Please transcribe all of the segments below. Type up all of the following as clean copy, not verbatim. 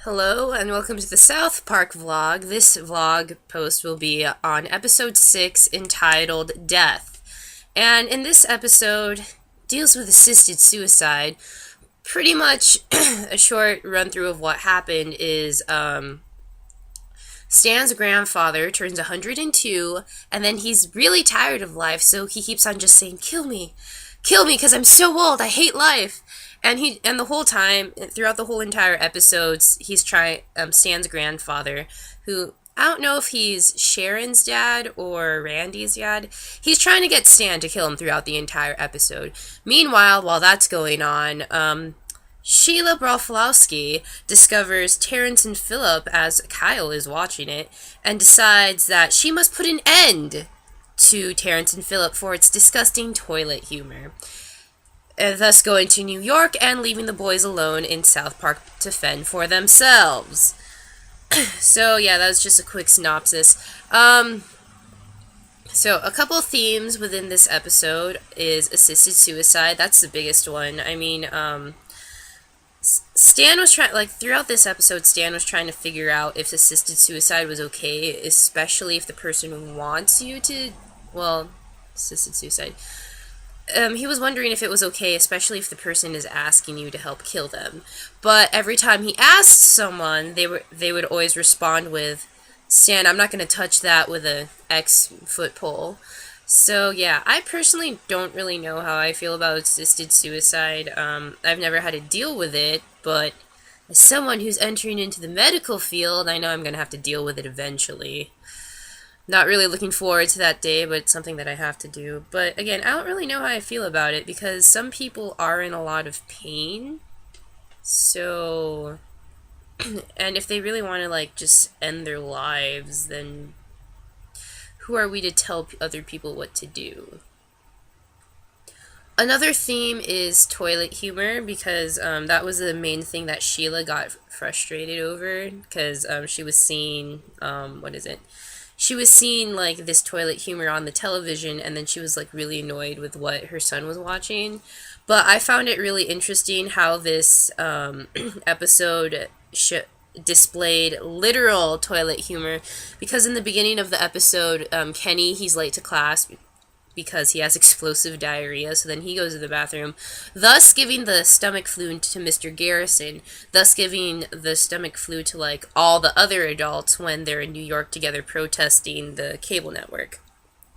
Hello and welcome to the South Park vlog. This vlog post will be on episode 6 entitled Death. And in this episode deals with assisted suicide. Pretty much a short run through of what happened is Stan's grandfather turns 102 and then he's really tired of life, so he keeps on just saying, "Kill me because I'm so old, I hate life." And the whole time, throughout the whole entire episodes, he's trying, Stan's grandfather, who, I don't know if he's Sharon's dad or Randy's dad, he's trying to get Stan to kill him throughout the entire episode. Meanwhile, while that's going on, Sheila Broflovsky discovers Terrence and Philip as Kyle is watching it, and decides that she must put an end to Terrence and Philip for its disgusting toilet humor, thus going to New York and leaving the boys alone in South Park to fend for themselves. So yeah, that was just a quick synopsis. So a couple themes within this episode is assisted suicide. That's the biggest one. I mean, Stan was trying, like, throughout this episode, Stan was trying to figure out if assisted suicide was okay, especially if the person wants you to, well, assisted suicide. He was wondering if it was okay, especially if the person is asking you to help kill them. But every time he asked someone, they would always respond with, "Stan, I'm not going to touch that with a X-foot pole." So yeah, I personally don't really know how I feel about assisted suicide. I've never had to deal with it, but as someone who's entering into the medical field, I know I'm going to have to deal with it eventually. Not really looking forward to that day, but it's something that I have to do. But again, I don't really know how I feel about it, because some people are in a lot of pain. So, and if they really want to, like, just end their lives, then who are we to tell other people what to do? Another theme is toilet humor, because that was the main thing that Sheila got frustrated over, because she was seeing, she was seeing, like, this toilet humor on the television, and then she was, like, really annoyed with what her son was watching. But I found it really interesting how this episode displayed literal toilet humor, because in the beginning of the episode, Kenny, he's late to class because he has explosive diarrhea, so then he goes to the bathroom, thus giving the stomach flu to Mr. Garrison, thus giving the stomach flu to, like, all the other adults when they're in New York together protesting the cable network,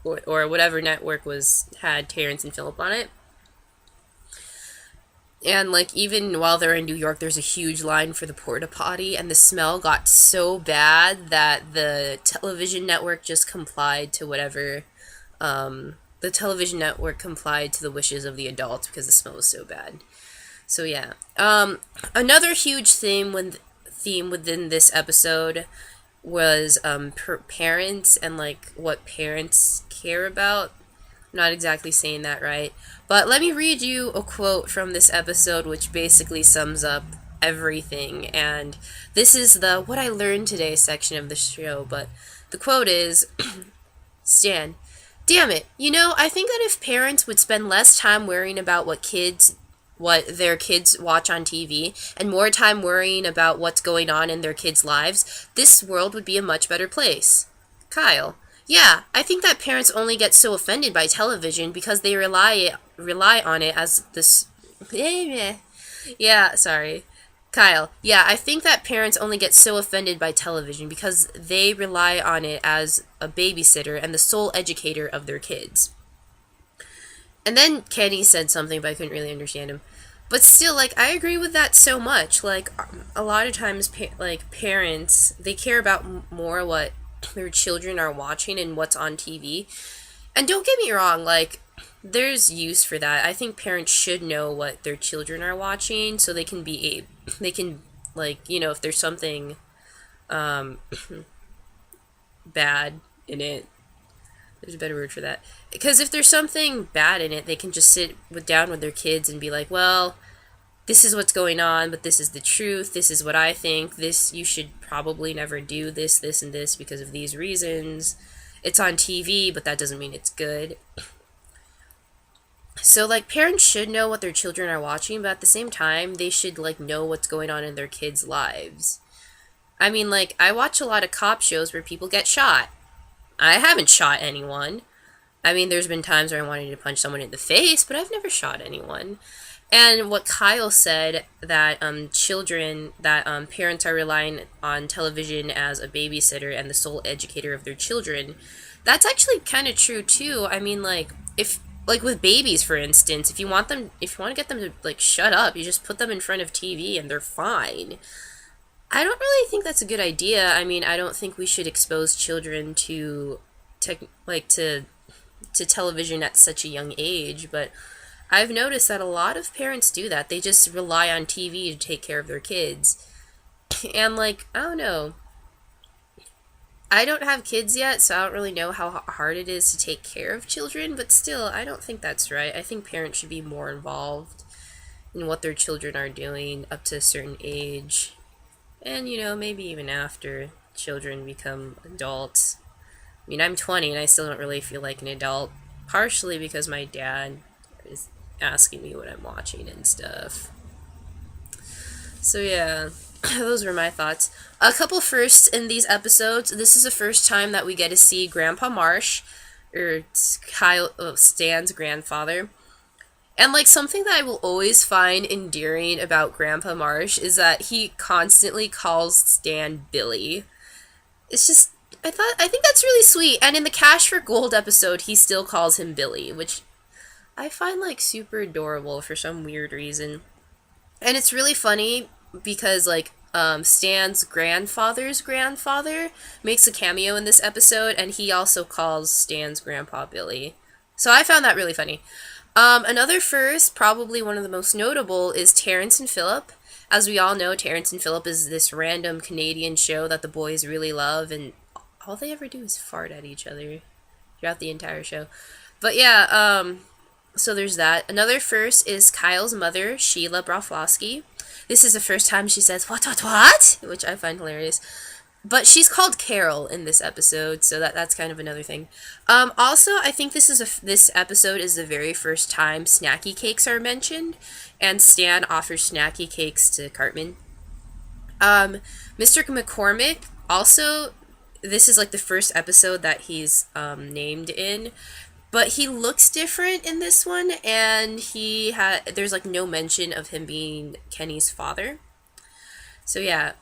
or whatever network had Terrence and Philip on it. And, like, even while they're in New York, there's a huge line for the porta potty, and the smell got so bad that the television network just complied to whatever, the television network complied to the wishes of the adults because the smell was so bad. So yeah. Another huge theme within this episode was parents and, like, what parents care about. I'm not exactly saying that right. But let me read you a quote from this episode which basically sums up everything. And this is the "What I Learned Today" section of the show. But the quote is, "Stan, damn it, I think that if parents would spend less time worrying about what their kids watch on TV, and more time worrying about what's going on in their kids' lives, this world would be a much better place." Kyle, yeah, I think that parents only get so offended by television because they rely on it as this... Yeah, sorry. Kyle, yeah, I think that parents only get so offended by television because they rely on it as a babysitter and the sole educator of their kids. And then Kenny said something, but I couldn't really understand him. But still, like, I agree with that so much. Like, a lot of times, parents, they care about more what their children are watching and what's on TV. And don't get me wrong, like, there's use for that. I think parents should know what their children are watching so they can like, if there's something bad in it, there's a better word for that. Because if there's something bad in it, they can just sit down with their kids and be like, "Well, this is what's going on, but this is the truth. This is what I think. You should probably never do this, and this because of these reasons. It's on TV, but that doesn't mean it's good." So, like, parents should know what their children are watching, but at the same time, they should, like, know what's going on in their kids' lives. I mean, like, I watch a lot of cop shows where people get shot. I haven't shot anyone. I mean, there's been times where I wanted to punch someone in the face, but I've never shot anyone. And what Kyle said, that parents are relying on television as a babysitter and the sole educator of their children, that's actually kind of true too. I mean, like, if like with babies, for instance, if you want to get them to like shut up, you just put them in front of TV and they're fine. I don't really think that's a good idea. I mean, I don't think we should expose children to tech, like to television at such a young age, but I've noticed that a lot of parents do that. They just rely on TV to take care of their kids. And, like, I don't know. I don't have kids yet, so I don't really know how hard it is to take care of children, but still, I don't think that's right. I think parents should be more involved in what their children are doing up to a certain age. And, maybe even after children become adults. I mean, I'm 20 and I still don't really feel like an adult, partially because my dad is asking me what I'm watching and stuff. So yeah, those were my thoughts. A couple firsts in these episodes. This is the first time that we get to see Grandpa Marsh, or Stan's grandfather. And, like, something that I will always find endearing about Grandpa Marsh is that he constantly calls Stan Billy. It's just, I think that's really sweet. And in the Cash for Gold episode, he still calls him Billy, which I find, like, super adorable for some weird reason. And it's really funny because, like, Stan's grandfather's grandfather makes a cameo in this episode, and he also calls Stan's grandpa Billy. So I found that really funny. Another first, probably one of the most notable, is Terrence and Phillip. As we all know, Terrence and Phillip is this random Canadian show that the boys really love, and all they ever do is fart at each other throughout the entire show. But yeah, so there's that. Another first is Kyle's mother, Sheila Broflovsky. This is the first time she says, what? Which I find hilarious. But she's called Carol in this episode, so that's kind of another thing. Also, I think this episode is the very first time snacky cakes are mentioned, and Stan offers snacky cakes to Cartman. Mr. McCormick, also, this is like the first episode that he's named in, but he looks different in this one, and there's like no mention of him being Kenny's father. So yeah,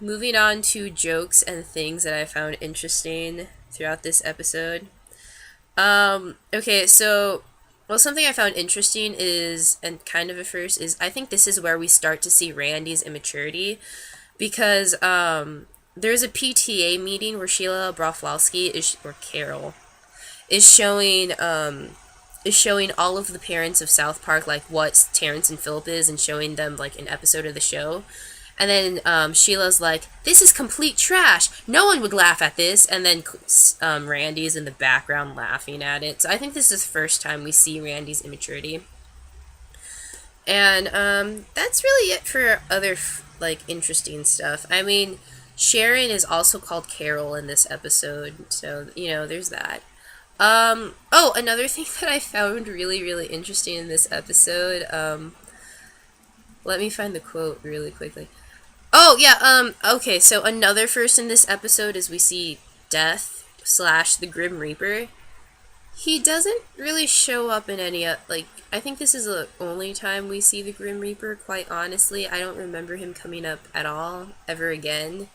moving on to jokes and things that I found interesting throughout this episode. Okay, so, well, something I found interesting is, and kind of a first, is I think this is where we start to see Randy's immaturity, because there's a PTA meeting where Sheila Broflovsky or Carol, is showing all of the parents of South Park, like, what Terrence and Phillip is, and showing them, like, an episode of the show. And then Sheila's like, this is complete trash. No one would laugh at this. And then Randy's in the background laughing at it. So I think this is the first time we see Randy's immaturity. And that's really it for other, like, interesting stuff. I mean, Sharon is also called Carol in this episode. So, there's that. Another thing that I found really, really interesting in this episode, let me find the quote really quickly. Oh, yeah, okay, so another first in this episode is we see Death / the Grim Reaper. He doesn't really show up in any, I think this is the only time we see the Grim Reaper, quite honestly. I don't remember him coming up at all, ever again.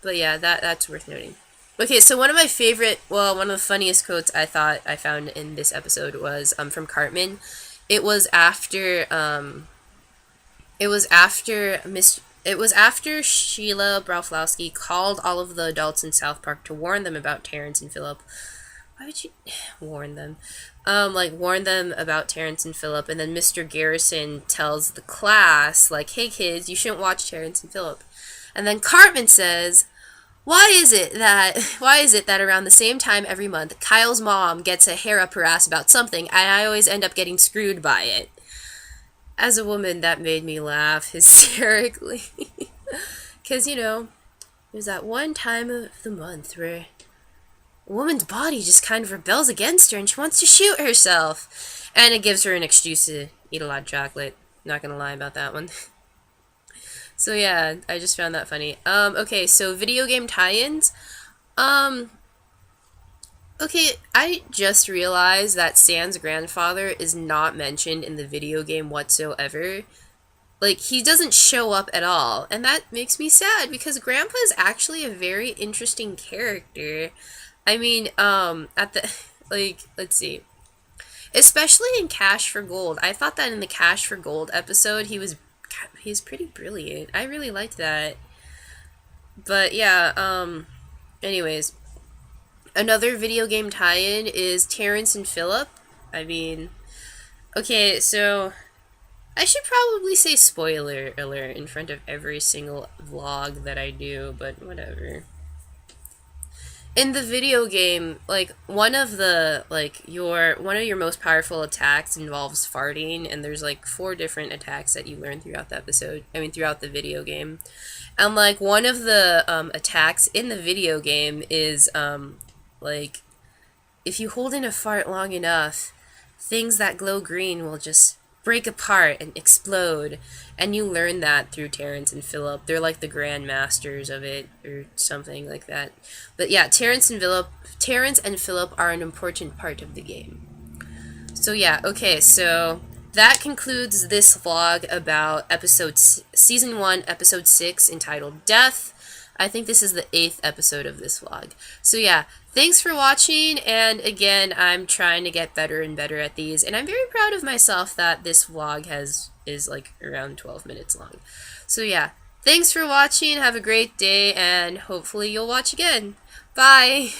But yeah, that's worth noting. Okay, so one of the funniest quotes I thought I found in this episode was, from Cartman. It was after Sheila Broflovsky called all of the adults in South Park to warn them about Terrence and Phillip. Why would you warn them? Warn them about Terrence and Phillip, and then Mr. Garrison tells the class, like, hey kids, you shouldn't watch Terrence and Phillip. And then Cartman says, why is it that around the same time every month, Kyle's mom gets a hair up her ass about something, and I always end up getting screwed by it? As a woman, that made me laugh hysterically. Because, there's that one time of the month woman's body just kind of rebels against her and she wants to shoot herself. And it gives her an excuse to eat a lot of chocolate. Not gonna lie about that one. So yeah, I just found that funny. Okay, so video game tie-ins. Um, okay, I just realized that Stan's grandfather is not mentioned in the video game whatsoever. Like, he doesn't show up at all, and that makes me sad because Grandpa is actually a very interesting character. I mean, at the, like, let's see. Especially in Cash for Gold. I thought that in the Cash for Gold episode, he's pretty brilliant. I really liked that. But yeah, anyways, another video game tie-in is Terrence and Phillip. I mean, okay, so I should probably say spoiler alert in front of every single vlog that I do, but whatever. In the video game, like one of your most powerful attacks involves farting, and there's like 4 different attacks that you learn throughout the episode. I mean, throughout the video game, and like one of the attacks in the video game is like if you hold in a fart long enough, things that glow green will just break apart and explode. And you learn that through Terrence and Phillip. They're like the grandmasters of it or something like that. But yeah, Terrence and Phillip are an important part of the game. So yeah, okay, so that concludes this vlog about season 1, episode 6, entitled Death. I think this is the 8th episode of this vlog. So yeah, thanks for watching, and again, I'm trying to get better and better at these, and I'm very proud of myself that this vlog is like around 12 minutes long. So yeah, thanks for watching, have a great day, and hopefully you'll watch again. Bye!